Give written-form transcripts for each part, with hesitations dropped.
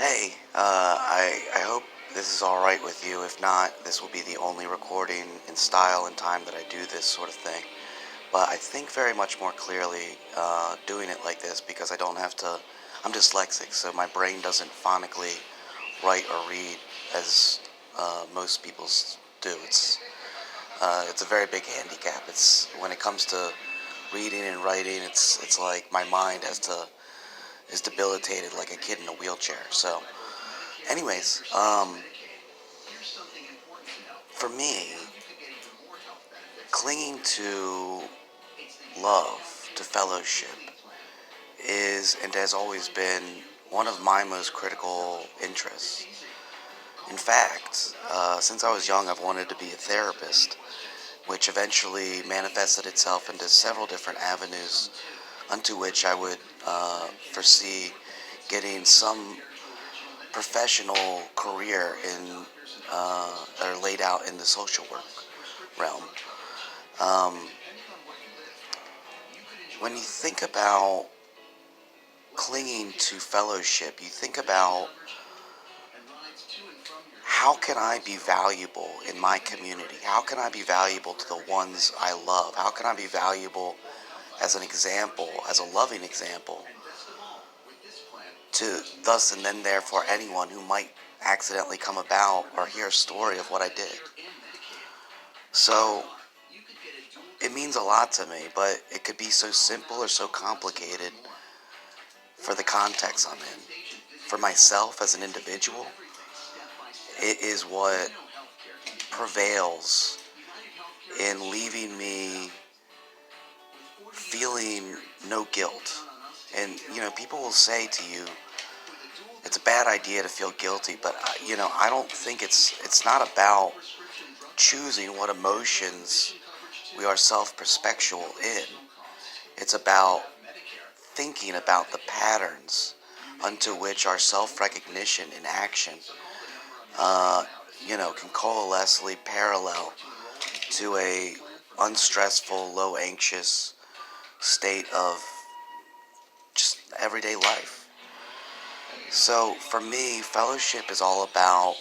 Hey, I hope this is all right with you. If not, this will be the only recording in style and time that I do this sort of thing. But I think very much more clearly doing it like this because I don't have to. I'm dyslexic, so my brain doesn't phonically write or read as most people's do. It's a very big handicap. It's when it comes to reading and writing, it's like my mind is debilitated like a kid in a wheelchair. So. Anyways, for me, clinging to love, to fellowship, is and has always been one of my most critical interests. In fact, since I was young, I've wanted to be a therapist, which eventually manifested itself into several different avenues, unto which I would foresee getting some professional career in that are laid out in the social work realm. Um, when you think about clinging to fellowship, you think about how can I be valuable in my community? How can I be valuable to the ones I love? How can I be valuable as an example, as a loving example, to thus and then therefore anyone who might accidentally come about or hear a story of what I did? So it means a lot to me, but it could be so simple or so complicated for the context I'm in. For myself as an individual, it is what prevails in leaving me feeling no guilt. And, people will say to you, it's a bad idea to feel guilty, but, I don't think it's not about choosing what emotions we are self-perspectual in. It's about thinking about the patterns unto which our self-recognition in action, uh, can coalescely parallel to a unstressful, low anxious state of just everyday life. So for me, fellowship is all about,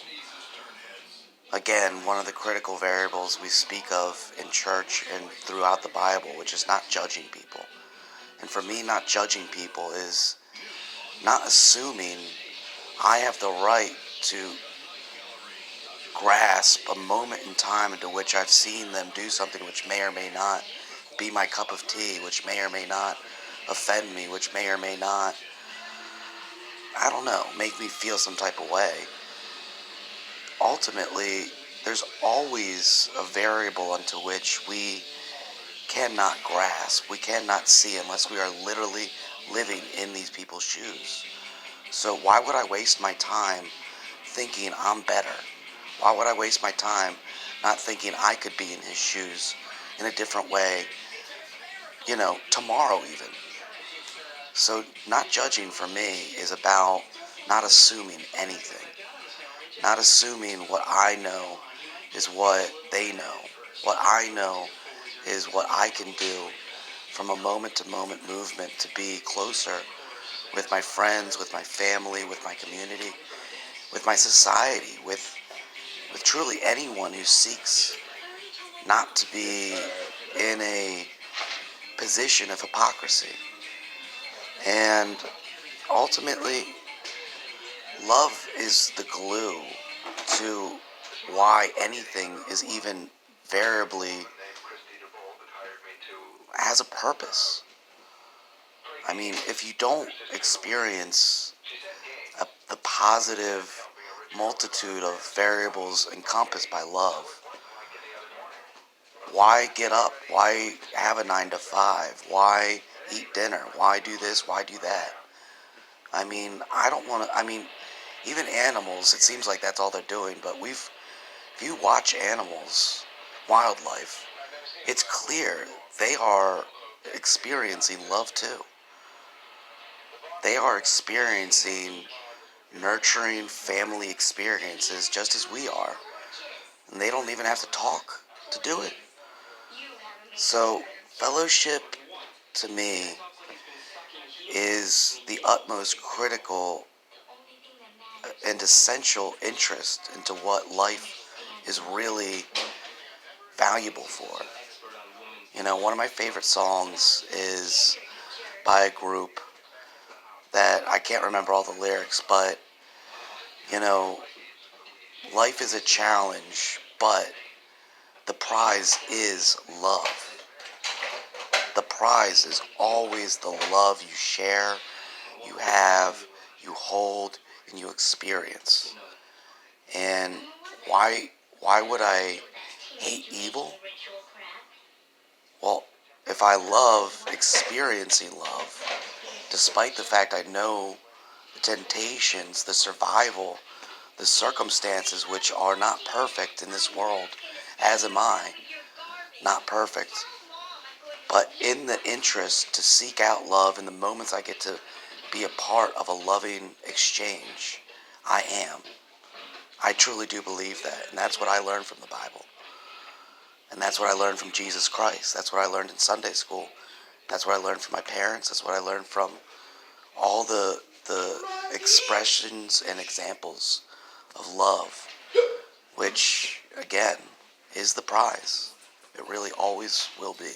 again, one of the critical variables we speak of in church and throughout the Bible, which is not judging people. And for me, not judging people is not assuming I have the right to grasp a moment in time into which I've seen them do something which may or may not be my cup of tea, which may or may not offend me, which may or may not, I don't know, make me feel some type of way. Ultimately, there's always a variable unto which we cannot grasp, we cannot see unless we are literally living in these people's shoes. So why would I waste my time thinking I'm better? Why would I waste my time not thinking I could be in his shoes in a different way, tomorrow even? So not judging for me is about not assuming anything. Not assuming what I know is what they know. What I know is what I can do from a moment to moment movement to be closer with my friends, with my family, with my community, with my society, with truly anyone who seeks not to be in a position of hypocrisy. And ultimately, love is the glue to why anything is even variably has a purpose. I mean, if you don't experience the positive multitude of variables encompassed by love, why get up? Why have a 9 to 5? Why eat dinner? Why do this? Why do that? I mean, I don't want to. I mean, even animals, it seems like that's all they're doing. But if you watch animals, wildlife, it's clear they are experiencing love too. They are experiencing nurturing family experiences just as we are. And they don't even have to talk to do it. So, fellowship to me is the utmost critical and essential interest into what life is really valuable for. One of my favorite songs is by a group that I can't remember all the lyrics, but, you know, life is a challenge, but the prize is love. The prize is always the love you share, you have, you hold, and you experience. And why would I hate evil? Well, if I love experiencing love, despite the fact I know the temptations, the survival, the circumstances which are not perfect in this world, as am I, not perfect, but in the interest to seek out love in the moments I get to be a part of a loving exchange, I am. I truly do believe that, and that's what I learned from the Bible. And that's what I learned from Jesus Christ. That's what I learned in Sunday school. That's what I learned from my parents. That's what I learned from all the expressions and examples of love, which, again, is the prize. It really always will be.